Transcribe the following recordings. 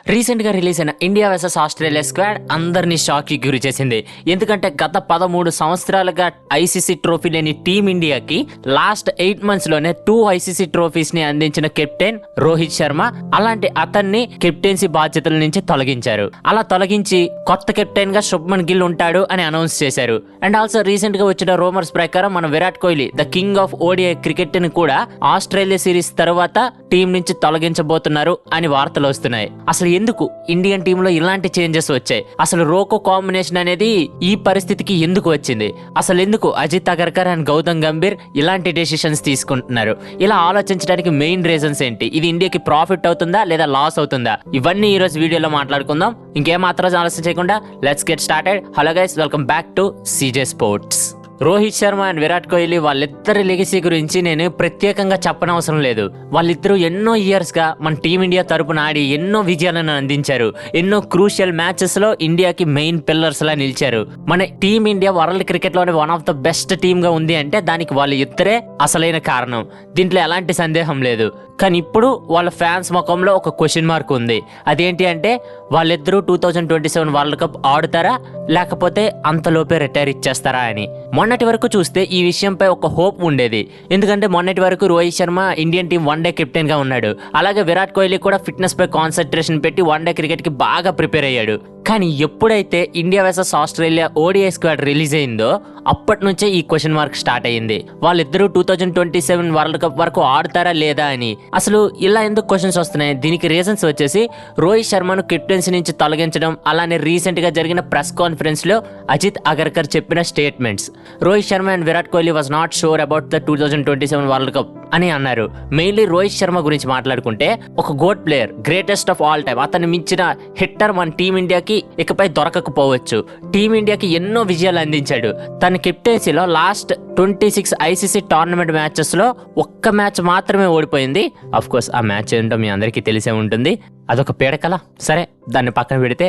Recent గా release అయిన India versus Australia squad అందరినీ షాక్ కి గురి చేసింది. ఎందుకంటే గత 13 సంవత్సరాలుగా ఐసీసీ ట్రోఫీ లేని టీం ఇండియాకి లాస్ట్ 8 months లోనే 2 ఐసీసీ ట్రోఫీస్ ని అందించిన కెప్టెన్ రోహిత్ శర్మ. అలాంటి అతన్ని కెప్టెన్సీ బాధ్యతల నుంచి తొలగించారు. అలా తొలగించి కొత్త కెప్టెన్ గా శుభ్మన్ గిల్ ఉంటాడు అని అనౌన్స్ చేశారు. అండ్ ఆల్సో రీసెంట్ గా వచ్చిన రూమర్స్ ప్రకారం మన Virat Kohli the king of ODI cricket ని కూడా ఆస్ట్రేలియా సిరీస్ తర్వాత టీం నుంచి తొలగించబోతున్నారు అని వార్తలు వస్తున్నాయి. అసలు ఎందుకు ఇండియన్ టీమ్ లో ఇలాంటి చేంజెస్ వచ్చాయి? అసలు రోకో కాంబినేషన్ అనేది ఈ పరిస్థితికి ఎందుకు వచ్చింది? అసలు ఎందుకు అజిత్ అగర్కర్ అండ్ గౌతమ్ గంభీర్ ఇలాంటి డెసిషన్స్ తీసుకుంటున్నారు? ఇలా ఆలోచించడానికి మెయిన్ రీజన్స్ ఏంటి? ఇది ఇండియాకి ప్రాఫిట్ అవుతుందా లేదా లాస్ అవుతుందా? ఇవన్నీ ఈ రోజు వీడియోలో మాట్లాడుకుందాం. ఇంకేమాత్రం ఆలస్యం చేయకుండా let's get started. Hello guys, welcome back to CJ sports. Rohit Sharma and Virat Kohli వాళ్ళిద్దరి లెగసీ గురించి నేను ప్రత్యేకంగా చెప్పనవసరం లేదు. వాళ్ళిద్దరూ ఎన్నో ఇయర్స్ గా మన టీమిండియా తరపున ఆడి ఎన్నో విజయాలను అందించారు. ఎన్నో క్రూషియల్ మ్యాచెస్ లో ఇండియాకి మెయిన్ పిల్లర్స్ లా నిలిచారు. మన టీమిండియా వరల్డ్ క్రికెట్ లోనే one of the best team గా ఉంది అంటే దానికి వాళ్ళ ఇద్దరే అసలైన కారణం. దీంట్లో ఎలాంటి సందేహం లేదు. కానీ ఇప్పుడు వాళ్ళ ఫ్యాన్స్ ముఖంలో ఒక క్వశ్చన్ మార్క్ ఉంది. అదేంటి అంటే వాళ్ళిద్దరూ 2027 వరల్డ్ కప్ ఆడుతారా లేకపోతే అంతలోపే రిటైర్ ఇచ్చేస్తారా అని. మొన్నటి వరకు చూస్తే ఈ విషయంపై ఒక హోప్ ఉండేది. ఎందుకంటే మొన్నటి వరకు Rohit Sharma Indian team one day captain గా ఉన్నాడు. అలాగే విరాట్ కోహ్లీ కూడా ఫిట్నెస్ పై కాన్సన్ట్రేషన్ పెట్టి వన్ డే క్రికెట్ కి బాగా ప్రిపేర్ అయ్యాడు. కానీ ఎప్పుడైతే India versus Australia ODI squad release అయిందో అప్పటి నుంచే ఈ క్వశ్చన్ మార్క్ స్టార్ట్ అయ్యింది. వాళ్ళిద్దరూ 2027 వరల్డ్ కప్ వరకు ఆడతారా లేదా అని. అసలు ఇలా ఎందుకు క్వశ్చన్స్ వస్తున్నాయి? దీనికి రీజన్స్ వచ్చేసి రోహిత్ శర్మను కెప్టెన్సీ నుంచి తొలగించడం, అలానే రీసెంట్ గా జరిగిన ప్రెస్ కాన్ఫరెన్స్ లో అజిత్ అగర్కర్ చెప్పిన statements. Rohit Sharma and Virat Kohli was not sure about the 2027 world cup అని అన్నారు. మెయిన్లీ రోహిత్ శర్మ గురించి మాట్లాడుకుంటే ఒక GOAT player, greatest of all time. అతను మించిన హిట్టర్ మన టీమిండియాకి ఇకపై దొరకకపోవచ్చు. టీమిండియాకి ఎన్నో విజయాలు అందించాడు. తన కెప్టెన్సీలో లాస్ట్ 26 ఐసీసీ టోర్నమెంట్ మ్యాచెస్ లో ఒక్క మ్యాచ్ మాత్రమే ఓడిపోయింది. అఫ్ కోర్స్ ఆ మ్యాచ్ ఏంటో మీ అందరికీ తెలిసే ఉంటుంది. అదొక పీడకల. సరే, దాన్ని పక్కన పెడితే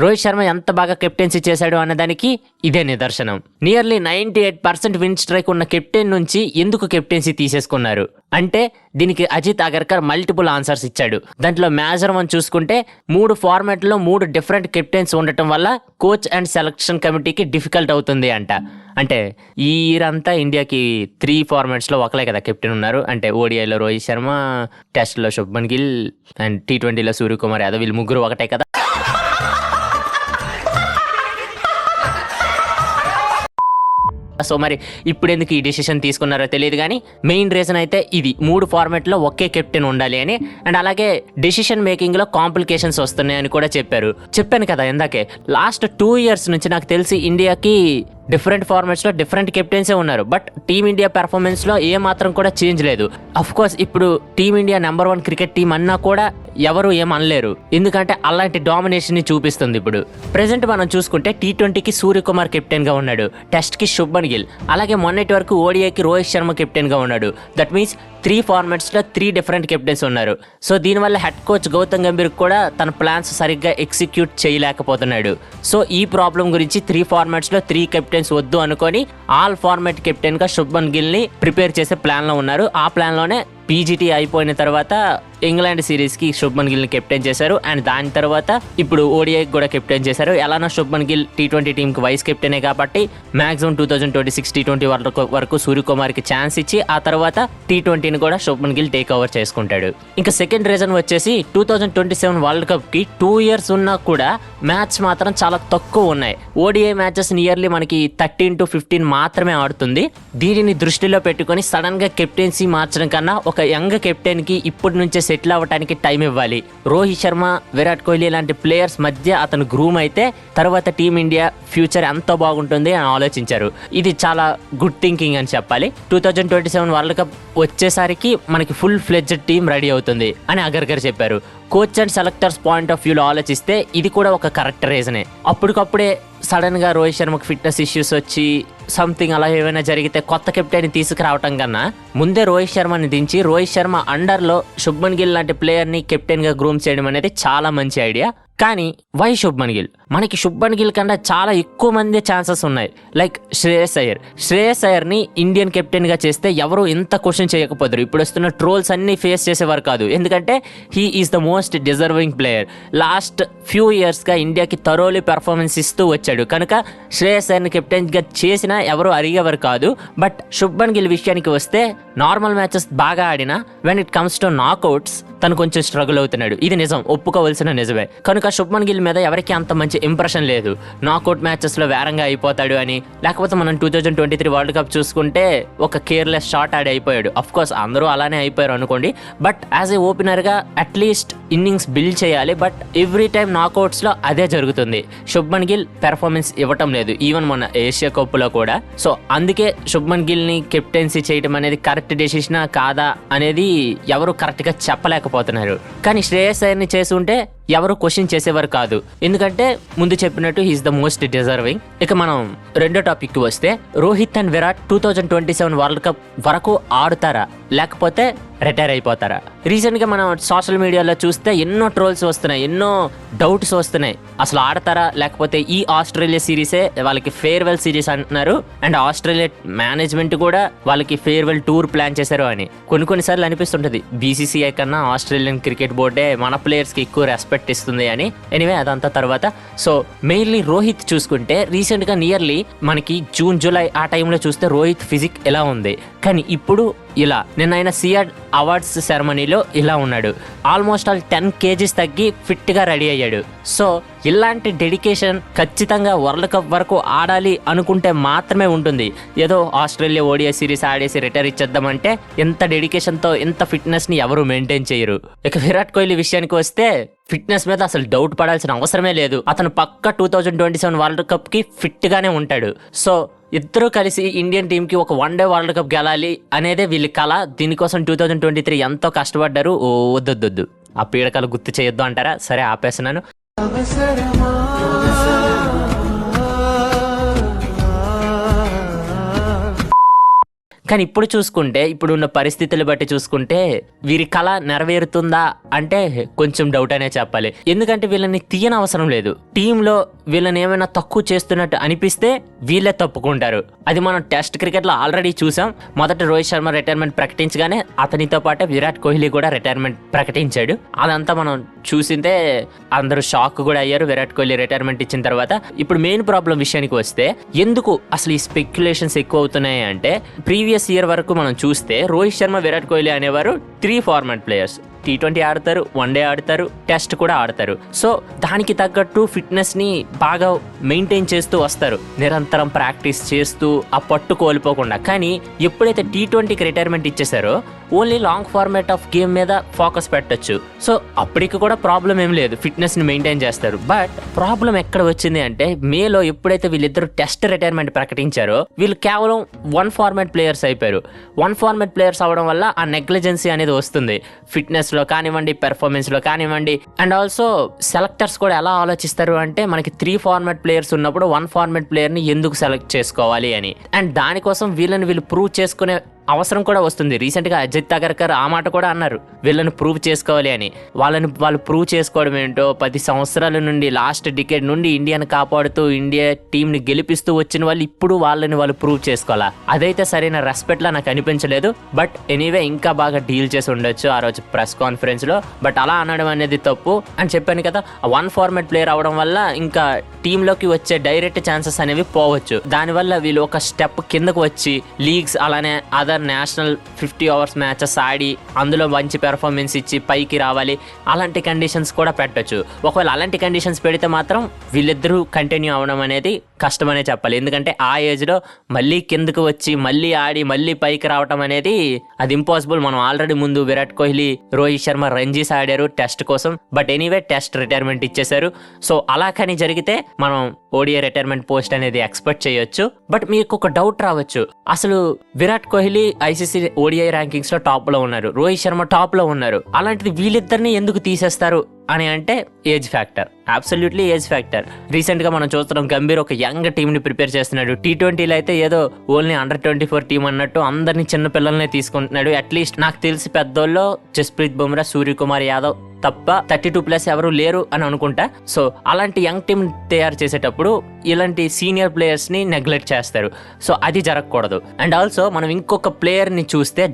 రోహిత్ శర్మ ఎంత బాగా కెప్టెన్సీ చేశాడు అన్నదానికి ఇదే నిదర్శనం. నియర్లీ 98% విన్ స్ట్రైక్ ఉన్న కెప్టెన్ నుంచి ఎందుకు కెప్టెన్సీ తీసేసుకున్నారు అంటే దీనికి అజిత్ అగర్కర్ మల్టిపుల్ ఆన్సర్స్ ఇచ్చాడు. దాంట్లో మేజర్ వన్ చూసుకుంటే 3 ఫార్మాట్లో 3 డిఫరెంట్ కెప్టెన్స్ ఉండటం వల్ల కోచ్ అండ్ సెలక్షన్ కమిటీకి డిఫికల్ట్ అవుతుంది అంట. అంటే ఈ ఇయర్ అంతా ఇండియాకి 3 ఫార్మాట్స్లో ఒకలే కదా కెప్టెన్ ఉన్నారు. అంటే ఓడిఐలో రోహిత్ శర్మ, టెస్ట్లో శుభ్మన్ గిల్ అండ్ T20లో సూర్యకుమార్ యాదవ్, వీళ్ళు ముగ్గురు ఒకటే కదా. సో మరి ఇప్పుడు ఎందుకు ఈ డెసిషన్ తీసుకున్నారో తెలియదు. కానీ మెయిన్ రీజన్ అయితే ఇది 3 ఫార్మాట్లో ఒకే కెప్టెన్ ఉండాలి అని. అండ్ అలాగే డెసిషన్ మేకింగ్ లో కాంప్లికేషన్స్ వస్తున్నాయని కూడా చెప్పాను కదా ఇందాకే. లాస్ట్ 2 years నుంచి నాకు తెలిసి ఇండియాకి డిఫరెంట్ ఫార్మాట్స్ లో డిఫరెంట్ కెప్టెన్సే ఉన్నారు. బట్ టీమిండియా పెర్ఫార్మెన్స్ లో ఏ మాత్రం కూడా చేంజ్ లేదు. అఫ్ కోర్స్ ఇప్పుడు టీమిండియా నెంబర్ 1 క్రికెట్ టీం అన్నా కూడా ఎవరు ఏమనలేరు. ఎందుకంటే అలాంటి డామినేషన్ ని చూపిస్తుంది. ఇప్పుడు ప్రెసెంట్ మనం చూసుకుంటే T20కి సూర్యకుమార్ కెప్టెన్ గా ఉన్నాడు, టెస్ట్ కి శుభ్మన్ గిల్, అలాగే మొన్నటి వరకు ఓడిఐకి రోహిత్ శర్మ కెప్టెన్ గా ఉన్నాడు. దట్ మీన్స్ 3 ఫార్మాట్స్ లో 3 డిఫరెంట్ కెప్టెన్స్ ఉన్నారు. సో దీనివల్ల హెడ్ కోచ్ గౌతమ్ గంభీర్ కూడా తన ప్లాన్స్ సరిగ్గా ఎగ్జిక్యూట్ చేయలేకపోతున్నాడు. సో ఈ ప్రాబ్లం గురించి 3 ఫార్మాట్స్ లో 3 కెప్టెన్స్ వద్దు అనుకొని ఆల్ ఫార్మాట్ కెప్టెన్ గా శుభ్మన్ గిల్ ని ప్రిపేర్ చేసే ప్లాన్ లో ఉన్నారు. ఆ ప్లాన్ లోనే పీజీటీ అయిపోయిన తర్వాత ఇంగ్లాండ్ సిరీస్ కి శుభ్మన్ గిల్ ని కెప్టెన్ చేశారు. అండ్ దాని తర్వాత ఇప్పుడు ఓడిఐ కూడా కెప్టెన్ చేశారు. ఎలానో శుభ్మన్ గిల్ T20 టీమ్ కి వైస్ కెప్టెనే కాబట్టి మాక్సిమం 2026 T20 వరకు సూర్యకుమార్ కి ఛాన్స్ ఇచ్చి ఆ తర్వాత T20ని కూడా శుభ్మన్ గిల్ టేక్ ఓవర్ చేసుకుంటాడు. ఇంకా సెకండ్ రీజన్ వచ్చేసి 2027 వరల్డ్ కప్ కి 2 years ఉన్నా కూడా మ్యాచ్ మాత్రం చాలా తక్కువ ఉన్నాయి. ఓడిఐ మ్యాచెస్ నియర్లీ మనకి 13 to 15 మాత్రమే ఆడుతుంది. దీనిని దృష్టిలో పెట్టుకొని సడన్ గా కెప్టెన్సీ మార్చడం కన్నా ఒక యంగ్ కెప్టెన్ కి ఇప్పటి నుంచే సెటిల్ అవ్వడానికి టైం ఇవ్వాలి. రోహిత్ శర్మ, విరాట్ కోహ్లీ లాంటి ప్లేయర్స్ మధ్య అతను గ్రూమ్ అయితే తర్వాత టీమిండియా ఫ్యూచర్ ఎంతో బాగుంటుంది అని ఆలోచించారు. ఇది చాలా గుడ్ థింకింగ్ అని చెప్పాలి. 2027 వరల్డ్ కప్ వచ్చేసరికి మనకి ఫుల్ ఫ్లెడ్జ్డ్ టీం రెడీ అవుతుంది అని అగర్కర్ చెప్పారు. Coach and selectors point of వ్యూలో ఆలోచిస్తే ఇది కూడా ఒక కరెక్ట్ రీజనే. అప్పటికప్పుడే సడన్ గా రోహిత్ శర్మకు ఫిట్నెస్ ఇష్యూస్ వచ్చి సంథింగ్ అలా ఏమైనా జరిగితే కొత్త కెప్టెన్ తీసుకురావటం కన్నా ముందే రోహిత్ శర్మని దించి రోహిత్ శర్మ అండర్ లో శుభ్మన్ గిల్ లాంటి ప్లేయర్ ని కెప్టెన్ గా గ్రూమ్ చేయడం అనేది చాలా మంచి ఐడియా. కానీ వై శుభ్మన్ గిల్? మనకి శుభ్మన్ గిల్ కన్నా చాలా ఎక్కువ మంది ఛాన్సెస్ ఉన్నాయి. లైక్ శ్రేయస్ అయ్యర్ని ఇండియన్ కెప్టెన్ గా చేస్తే ఎవరు ఎంత క్వశ్చన్ చేయకపోతారు. ఇప్పుడు వస్తున్న ట్రోల్స్ అన్ని ఫేస్ చేసేవారు కాదు, ఎందుకంటే he is the most deserving player. Last few years గా ఇండియాకి థరోలీ పెర్ఫార్మెన్స్ ఇస్తూ వచ్చాడు కనుక శ్రేయస్ అయ్యర్ని కెప్టెన్ గా చేసినా ఎవరు అడిగేవారు కాదు. బట్ శుభ్మన్ గిల్ విషయానికి వస్తే నార్మల్ మ్యాచెస్ బాగా ఆడినా when it comes to knockouts తను కొంచెం స్ట్రగుల్ అవుతున్నాడు. ఇది నిజం, ఒప్పుకోవాల్సిన నిజమే. కనుక శుభ్మన్ గిల్ మీద ఎవరికి అంత మంచి ఇంప్రెషన్ లేదు. నాకౌట్ మ్యాచెస్ లో వేరంగా అయిపోతాడు అని. లేకపోతే మనం 2023 వరల్డ్ కప్ చూసుకుంటే ఒక కేర్లెస్ షాట్ ఆడి అయిపోయాడు. అఫ్ కోర్స్ అందరూ అలానే అయిపోయారు అనుకోండి, బట్ యాజ్ ఏ ఓపెనర్ గా అట్లీస్ట్ ఇన్నింగ్స్ బిల్డ్ చేయాలి. బట్ ఎవ్రీ టైమ్ నాకౌట్స్ లో అదే జరుగుతుంది. శుభ్మన్ గిల్ పెర్ఫార్మెన్స్ ఇవ్వటం లేదు, ఈవెన్ మన ఏషియా కప్ లో కూడా. సో అందుకే శుభ్మన్ గిల్ ని కెప్టెన్సీ చేయడం అనేది కరెక్ట్ డెసిషనా కాదా అనేది ఎవరు కరెక్ట్ గా చెప్పలేకపోతున్నారు. కానీ శ్రేయస్ అయ్యర్ని చేసి ఉంటే ఎవరు క్వశ్చన్ చేసేవారు కాదు, ఎందుకంటే ముందు చెప్పినట్టు హీఈస్ ద మోస్ట్ డిజర్వింగ్. ఇక మనం రెండో టాపిక్ కి వస్తే, Rohit and Virat 2027 world cup వరకు ఆడుతారా లేకపోతే రిటైర్ అయిపోతారా? రీసెంట్ గా మనం సోషల్ మీడియాలో చూస్తే ఎన్నో ట్రోల్స్ వస్తున్నాయి, ఎన్నో డౌట్స్ వస్తున్నాయి. అసలు ఆడతారా లేకపోతే ఈ ఆస్ట్రేలియా సిరీసే వాళ్ళకి ఫేర్వెల్ సిరీస్ అంటున్నారు. అండ్ ఆస్ట్రేలియా మేనేజ్మెంట్ కూడా వాళ్ళకి ఫేర్వెల్ టూర్ ప్లాన్ చేశారు అని కొన్నిసార్లు అనిపిస్తుంటది, బీసీసీఐ కన్నా ఆస్ట్రేలియన్ క్రికెట్ బోర్డే మన ప్లేయర్స్ కి ఎక్కువ రెస్పెక్ట్ ఇస్తుంది అని. ఎనీవే అదంతా తర్వాత. సో మెయిన్లీ రోహిత్ చూసుకుంటే రీసెంట్ గా నియర్లీ మనకి జూన్ జూలై ఆ టైంలో చూస్తే రోహిత్ ఫిజిక్ ఎలా ఉంది, కానీ ఇప్పుడు ఇలా నిన్న ఆయన సియాడ్ అవార్డ్స్ సెరమనీలో ఇలా ఉన్నాడు. ఆల్మోస్ట్ ఆల్ 10 kgs తగ్గి ఫిట్ గా రెడీ అయ్యాడు. సో ఇలాంటి డెడికేషన్ ఖచ్చితంగా వరల్డ్ కప్ వరకు ఆడాలి అనుకుంటే మాత్రమే ఉంటుంది. ఏదో ఆస్ట్రేలియా ఓడిఐ సిరీస్ ఆడేసి రిటైర్ ఇచ్చేద్దామంటే ఎంత డెడికేషన్తో ఎంత ఫిట్నెస్ ని ఎవరు మెయింటైన్ చేయరు. ఇక విరాట్ కోహ్లీ విషయానికి వస్తే ఫిట్నెస్ మీద అసలు డౌట్ పడాల్సిన అవసరమే లేదు. అతను పక్క 2027 వరల్డ్ కప్ కి ఫిట్ గానే ఉంటాడు. సో ఇద్దరు కలిసి ఇండియన్ టీమ్ కి ఒక వన్డే వరల్డ్ కప్ గెలాలి అనేదే వీళ్ళ కళ. దీనికోసం 2023 ఎంతో కష్టపడ్డారు. వద్దొద్దు ఆ పీడకలు గుర్తు చేయొద్దు అంటారా? సరే ఆపేస్తున్నాను. కానీ ఇప్పుడు చూసుకుంటే, ఇప్పుడున్న పరిస్థితులు బట్టి చూసుకుంటే వీరి కళ నెరవేరుతుందా అంటే కొంచెం డౌట్ అనే చెప్పాలి. ఎందుకంటే వీళ్ళని తీయని అవసరం లేదు. టీంలో వీళ్ళని ఏమైనా తక్కువ చేస్తున్నట్టు అనిపిస్తే వీళ్ళే తప్పుకుంటారు. అది మనం టెస్ట్ క్రికెట్ లో ఆల్రెడీ చూసాం. మొదట రోహిత్ శర్మ రిటైర్మెంట్ ప్రకటించగానే అతనితో పాటే విరాట్ కోహ్లీ కూడా రిటైర్మెంట్ ప్రకటించాడు. అదంతా మనం చూసిందే అందరూ షాక్ కూడా అయ్యారు విరాట్ కోహ్లీ రిటైర్మెంట్ ఇచ్చిన తర్వాత. ఇప్పుడు మెయిన్ ప్రాబ్లం విషయానికి వస్తే, ఎందుకు అసలు ఈ స్పెక్యులేషన్స్ ఎక్కువ అవుతున్నాయి అంటే, ప్రీవియస్ ఇయర్ వరకు మనం చూస్తే రోహిత్ శర్మ విరాట్ కోహ్లీ అనేవారు 3 ఫార్మాట్ ప్లేయర్స్. T20 ఆడతారు, వన్డే ఆడతారు, టెస్ట్ కూడా ఆడతారు. సో దానికి తగ్గట్టు ఫిట్నెస్ ని బాగా మెయింటైన్ చేస్తూ వస్తారు, నిరంతరం ప్రాక్టీస్ చేస్తూ ఆ పట్టు కోల్పోకుండా. కానీ ఎప్పుడైతే T20కి రిటైర్మెంట్ ఇచ్చేసారో only long format of game మీద ఫోకస్ పెట్టచ్చు. సో అప్పటికి కూడా ప్రాబ్లం ఏం లేదు, ఫిట్నెస్ ని మెయింటైన్ చేస్తారు. బట్ ప్రాబ్లం ఎక్కడ వచ్చింది అంటే, మేలో ఎప్పుడైతే వీళ్ళిద్దరు టెస్ట్ రిటైర్మెంట్ ప్రకటించారో వీళ్ళు కేవలం 1 ఫార్మాట్ ప్లేయర్స్ అయిపోయారు. 1 ఫార్మాట్ ప్లేయర్స్ అవడం వల్ల ఆ నెగ్లిజెన్సీ అనేది వస్తుంది, ఫిట్నెస్ లో కానివ్వండి, పెర్ఫార్మెన్స్ లో కానివ్వండి. అండ్ ఆల్సో సెలెక్టర్స్ కూడా ఎలా ఆలోచిస్తారు అంటే, మనకి 3 ఫార్మాట్ ప్లేయర్స్ ఉన్నప్పుడు 1 ఫార్మాట్ ప్లేయర్ ని ఎందుకు సెలెక్ట్ చేసుకోవాలి అని. అండ్ దానికోసం వీళ్ళు ప్రూవ్ చేసుకునే అవసరం కూడా వస్తుంది. రీసెంట్ గా అజిత్ అగర్కర్ ఆ మాట కూడా అన్నారు, వీళ్ళని ప్రూవ్ చేసుకోవాలి అని. వాళ్ళు ప్రూవ్ చేసుకోవడం ఏంటో, 10 సంవత్సరాల నుండి, లాస్ట్ డికేడ్ నుండి ఇండియాని కాపాడుతూ ఇండియా టీం ని గెలిపిస్తూ వచ్చిన వాళ్ళు ఇప్పుడు వాళ్ళు ప్రూవ్ చేసుకోవాలా? అదైతే సరైన రెస్పెక్ట్ లా నాకు అనిపించలేదు. బట్ ఎనీవే ఇంకా బాగా డీల్ చేసి ఉండొచ్చు ఆ రోజు ప్రెస్ కాన్ఫరెన్స్ లో. బట్ అలా అనడం అనేది తప్పు అని చెప్పాను కదా. 1 ఫార్మాట్ ప్లేయర్ అవడం వల్ల ఇంకా టీంలోకి వచ్చే డైరెక్ట్ ఛాన్సెస్ అనేవి పోవచ్చు. దానివల్ల వీళ్ళు ఒక స్టెప్ కిందకు వచ్చి లీగ్స్ అలానే అదర్ నేషనల్ 50 అవర్స్ మ్యాచెస్ ఆడి అందులో మంచి పెర్ఫార్మెన్స్ ఇచ్చి పైకి రావాలి. అలాంటి కండిషన్స్ కూడా పెట్టచ్చు. ఒకవేళ అలాంటి కండిషన్స్ పెడితే మాత్రం వీళ్ళిద్దరూ కంటిన్యూ అవడం అనేది కష్టమనే చెప్పాలి. ఎందుకంటే ఆ ఏజ్ లో మళ్ళీ కిందకు వచ్చి మళ్ళీ ఆడి మళ్ళీ పైకి రావటం అనేది అది ఇంపాసిబుల్. మనం ఆల్రెడీ ముందు విరాట్ కోహ్లీ, రోహిత్ శర్మ రంజీస్ ఆడారు టెస్ట్ కోసం. బట్ ఎనీవే టెస్ట్ రిటైర్మెంట్ ఇచ్చేశారు. సో అలా కానీ జరిగితే మనం ఓడిఐ రిటైర్మెంట్ పోస్ట్ అనేది ఎక్స్పెక్ట్ చేయొచ్చు. బట్ మీకు ఒక డౌట్ రావచ్చు, అసలు Virat Kohli ICC ODI rankings లో టాప్ లో ఉన్నారు, రోహిత్ శర్మ టాప్ లో ఉన్నారు, అలాంటిది వీళ్ళిద్దరిని ఎందుకు తీసేస్తారు అని అంటే age factor, absolutely age factor. Recent గా మనం చూస్తున్నాం గంభీర్ ఒక యంగ్ టీమ్ ని ప్రిపేర్ చేస్తున్నాడు. T20లో అయితే ఏదో ఓన్లీ Under-24 టీం అన్నట్టు అందరినీ చిన్న పిల్లల్నే తీసుకుంటున్నాడు. అట్లీస్ట్ నాకు తెలిసి పెద్దోళ్ళు జస్ప్రీత్ బుమ్రా, సూర్యకుమార్ యాదవ్ తప్ప 32+ ఎవరు లేరు అని అనుకుంటా. సో అలాంటి యంగ్ టీమ్ తయారు చేసేటప్పుడు ఇలాంటి సీనియర్ ప్లేయర్స్ ని నెగ్లెక్ట్ చేస్తారు. సో అది జరగకూడదు. అండ్ ఆల్సో మనం ఇంకొక ప్లేయర్ ని చూస్తే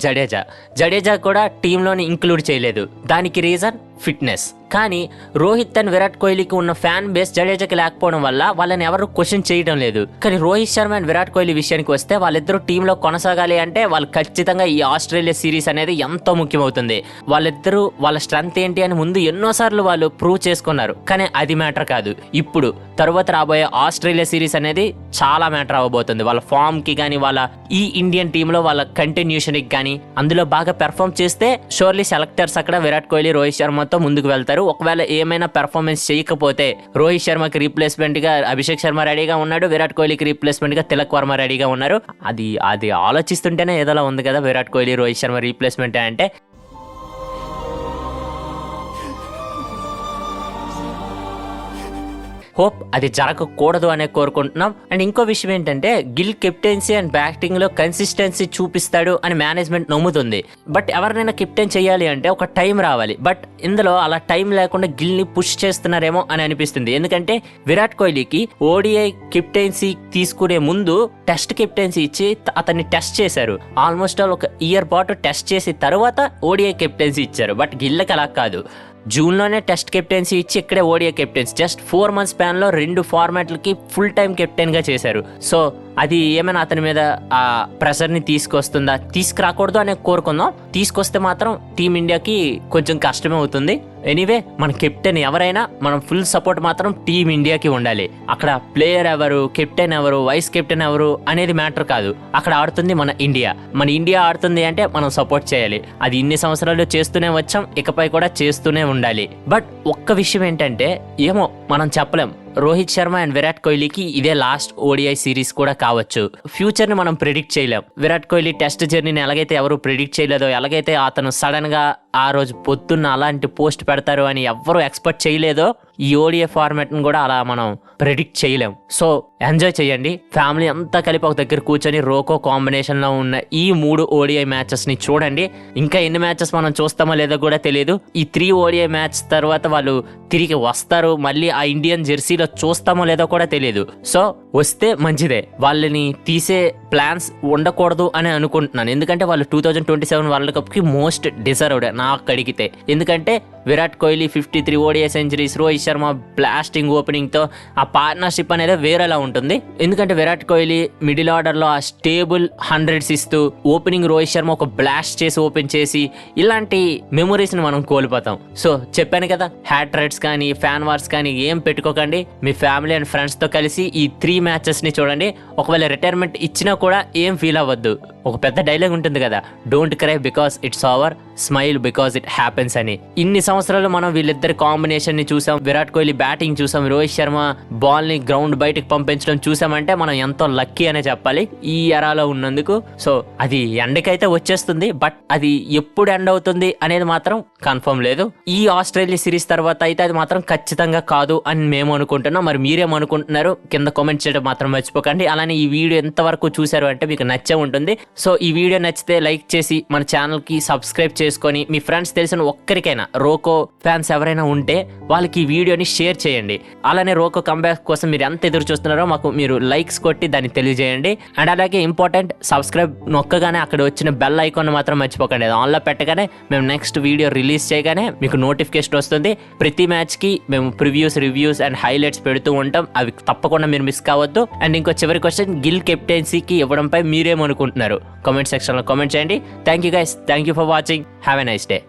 జడేజా కూడా టీంలోని ఇంక్లూడ్ చేయలేదు. దానికి రీజన్ ఫిట్నెస్. కానీ రోహిత్ అండ్ విరాట్ కోహ్లీకి ఉన్న ఫ్యాన్ బేస్ జడేజాకి లేకపోవడం వల్ల వాళ్ళని ఎవరు క్వశ్చన్ చేయడం లేదు. కానీ రోహిత్ శర్మ అండ్ విరాట్ కోహ్లీ విషయానికి వస్తే వాళ్ళిద్దరూ టీంలో కొనసాగాలి అంటే వాళ్ళు ఖచ్చితంగా ఈ ఆస్ట్రేలియా సిరీస్ అనేది ఎంతో ముఖ్యమవుతుంది. వాళ్ళిద్దరూ వాళ్ళ స్ట్రెంత్ ఏంటి అని ముందు ఎన్నోసార్లు వాళ్ళు ప్రూవ్ చేసుకున్నారు. కానీ అది మ్యాటర్ కాదు. ఇప్పుడు తరువాత రాబోయే ఆస్ట్రేలియా సిరీస్ అనేది చాలా మ్యాటర్ అవ్వబోతుంది. వాళ్ళ ఫామ్ కి కానీ వాళ్ళ ఈ ఇండియన్ టీంలో వాళ్ళ కంటిన్యూషన్ కి కానీ అందులో బాగా పెర్ఫామ్ చేస్తే షోర్లీ సెలెక్టర్స్ అక్కడ విరాట్ కోహ్లీ, రోహిత్ శర్మతో ముందుకు వెళ్తారు. ఒకవేళ ఏమైనా పెర్ఫార్మెన్స్ చేయకపోతే రోహిత్ శర్మకి రీప్లేస్మెంట్ గా అభిషేక్ శర్మ రెడీగా ఉన్నాడు, విరాట్ కోహ్లీకి రీప్లేస్మెంట్ గా తిలక్ వర్మ రెడీగా ఉన్నారు. అది ఆలోచిస్తుంటేనే ఏదోలా ఉంది కదా విరాట్ కోహ్లీ, రోహిత్ శర్మ రీప్లేస్మెంట్ అంటే. హోప్ అది జరగకూడదు అనే కోరుకుంటున్నాం. అండ్ ఇంకో విషయం ఏంటంటే గిల్ కెప్టెన్సీ అండ్ బ్యాటింగ్ లో కన్సిస్టెన్సీ చూపిస్తాడు అని మేనేజ్మెంట్ నమ్ముతుంది. బట్ ఎవరినైనా కెప్టెన్ చేయాలి అంటే ఒక టైం రావాలి. బట్ ఇందులో అలా టైం లేకుండా గిల్ ని పుష్ చేస్తున్నారేమో అని అనిపిస్తుంది. ఎందుకంటే విరాట్ కోహ్లీకి ఓడిఐ కెప్టెన్సీ తీసుకునే ముందు టెస్ట్ కెప్టెన్సీ ఇచ్చి అతన్ని టెస్ట్ చేశారు. ఆల్మోస్ట్ ఆల్ ఒక ఇయర్ పాటు టెస్ట్ చేసి తర్వాత ఓడిఐ కెప్టెన్సీ ఇచ్చారు. బట్ గిల్లకి అలా కాదు, జూన్లోనే టెస్ట్ కెప్టెన్సీ ఇచ్చి ఇక్కడే ఓడిఐ కెప్టెన్సీ జస్ట్ 4 months స్పాన్లో 2 ఫార్మాట్లకి ఫుల్ టైం కెప్టెన్గా చేశారు. సో అది ఏమైనా అతని మీద ఆ ప్రెషర్ని తీసుకొస్తుందా? తీసుకురాకూడదు అనే కోరుకుందాం. తీసుకొస్తే మాత్రం టీమిండియాకి కొంచెం కష్టమే అవుతుంది. ఎనీవే మన కెప్టెన్ ఎవరైనా మనం ఫుల్ సపోర్ట్ మాత్రం టీమిండియాకి ఉండాలి. అక్కడ ప్లేయర్ ఎవరు, కెప్టెన్ ఎవరు, వైస్ కెప్టెన్ ఎవరు అనేది మ్యాటర్ కాదు. అక్కడ ఆడుతుంది మన ఇండియా. మన ఇండియా ఆడుతుంది అంటే మనం సపోర్ట్ చేయాలి. అది ఇన్ని సంవత్సరాలు చేస్తూనే వచ్చాం, ఇకపై కూడా చేస్తూనే ఉండాలి. బట్ ఒక్క విషయం ఏంటంటే ఏమో మనం చెప్పలేం, రోహిత్ శర్మ అండ్ విరాట్ కోహ్లీకి ఇదే లాస్ట్ ఓడిఐ సిరీస్ కూడా కావచ్చు. ఫ్యూచర్ ని మనం ప్రిడిక్ట్ చేయలేం. విరాట్ కోహ్లీ టెస్ట్ జర్నీని ఎలాగైతే ఎవరు ప్రిడిక్ట్ చేయలేదో, ఎలాగైతే అతను సడన్ గా ఆ రోజు పొద్దున్న అలాంటి పోస్ట్ పెడతారు అని ఎవ్వరూ ఎక్స్పెక్ట్ చేయలేదో, ఈ ఓడిఐ ఫార్మాట్ ని కూడా అలా మనం ప్రిడిక్ట్ చేయలేం. సో ఎంజాయ్ చేయండి. ఫ్యామిలీ అంతా కలిపి ఒక దగ్గర కూర్చొని రోకో కాంబినేషన్ లో ఉన్న ఈ 3 ఓడిఐ మ్యాచెస్ ని చూడండి. ఇంకా ఎన్ని మ్యాచెస్ మనం చూస్తామో లేదో కూడా తెలియదు. ఈ 3 ఓడిఐ మ్యాచ్ తర్వాత వాళ్ళు తిరిగి వస్తారు, మళ్ళీ ఆ ఇండియన్ జెర్సీలో చూస్తామో లేదో కూడా తెలియదు. సో వస్తే మంచిదే. వాళ్ళని తీసే ప్లాన్స్ ఉండకూడదు అని అనుకుంటున్నాను. ఎందుకంటే వాళ్ళు 2027 వరల్డ్ కప్ కి మోస్ట్ డిజర్వ్డ్ నాకు అడిగితే. ఎందుకంటే Virat Kohli 53 ODI centuries, Rohit Sharma blasting opening తో ఆ పార్ట్నర్షిప్ అనేది వేరేలా ఉంటుంది. ఎందుకంటే విరాట్ కోహ్లీ మిడిల్ ఆర్డర్ లో ఆ స్టేబుల్ 100s ఇస్తూ ఓపెనింగ్ రోహిత్ శర్మ ఒక బ్లాస్ట్ చేసి ఓపెన్ చేసి ఇలాంటి మెమొరీస్ ని మనం కోల్పోతాం. సో చెప్పాను కదా, హ్యాట్ రైట్స్ కానీ ఫ్యాన్ వార్స్ కానీ ఏం పెట్టుకోకండి. మీ ఫ్యామిలీ అండ్ ఫ్రెండ్స్ తో కలిసి ఈ 3 మ్యాచెస్ ని చూడండి. ఒకవేళ రిటైర్మెంట్ ఇచ్చినా కూడా ఏం ఫీల్ అవ్వద్దు. ఒక పెద్ద డైలాగ్ ఉంటుంది కదా, don't cry because it's over, smile because it happens అని. ఇన్ని సంవత్సరాలు మనం వీళ్ళిద్దరి కాంబినేషన్ ని చూసాం, విరాట్ కోహ్లీ బ్యాటింగ్ చూసాం, రోహిత్ శర్మ బాల్ ని గ్రౌండ్ బయటకు పంపించడం చూసామంటే మనం ఎంతో లక్కీ అనే చెప్పాలి ఈ ఎరాలో ఉన్నందుకు. సో అది ఎండకైతే వచ్చేస్తుంది, బట్ అది ఎప్పుడు ఎండ్ అవుతుంది అనేది మాత్రం కన్ఫర్మ్ లేదు. ఈ ఆస్ట్రేలియా సిరీస్ తర్వాత అయితే అది మాత్రం ఖచ్చితంగా కాదు అని మేము అనుకుంటున్నాం. మరి మీరేమనుకుంటున్నారు కింద కామెంట్ చేయడం మాత్రం మర్చిపోకండి. అలానే ఈ వీడియో ఎంతవరకు చూసారు అంటే మీకు నచ్చే ఉంటుంది. సో ఈ వీడియో నచ్చితే లైక్ చేసి మన ఛానల్ కి సబ్స్క్రైబ్ చేసుకొని మీ ఫ్రెండ్స్ తెలిసిన ఒక్కరికైనా రోకో ఫ్యాన్స్ ఎవరైనా ఉంటే వాళ్ళకి ఈ వీడియోని షేర్ చేయండి. అలానే రోకో కంబ్యాక్ కోసం మీరు ఎంత ఎదురు చూస్తున్నారో మాకు మీరు లైక్స్ కొట్టి దాన్ని తెలియజేయండి. అండ్ అలాగే ఇంపార్టెంట్, సబ్స్క్రైబ్ నొక్కగానే అక్కడ వచ్చిన బెల్ ఐకాన్ మాత్రం మర్చిపోకండి. అది ఆన్లో పెట్టగానే మేము నెక్స్ట్ వీడియో రిలీజ్ చేయగానే మీకు నోటిఫికేషన్ వస్తుంది. ప్రతి మ్యాచ్ కి మేము ప్రివ్యూస్, రివ్యూస్ అండ్ హైలైట్స్ పెడుతూ ఉంటాం. అవి తప్పకుండా మీరు మిస్ కావద్దు. అండ్ ఇంకో చివరి క్వశ్చన్, గిల్ కెప్టెన్సీకి ఇవ్వడంపై మీరేమనుకుంటున్నారు? కామెంట్ సెక్షన్ లో కామెంట్ చేయండి. Thank you guys, thank you for watching. Have a nice day.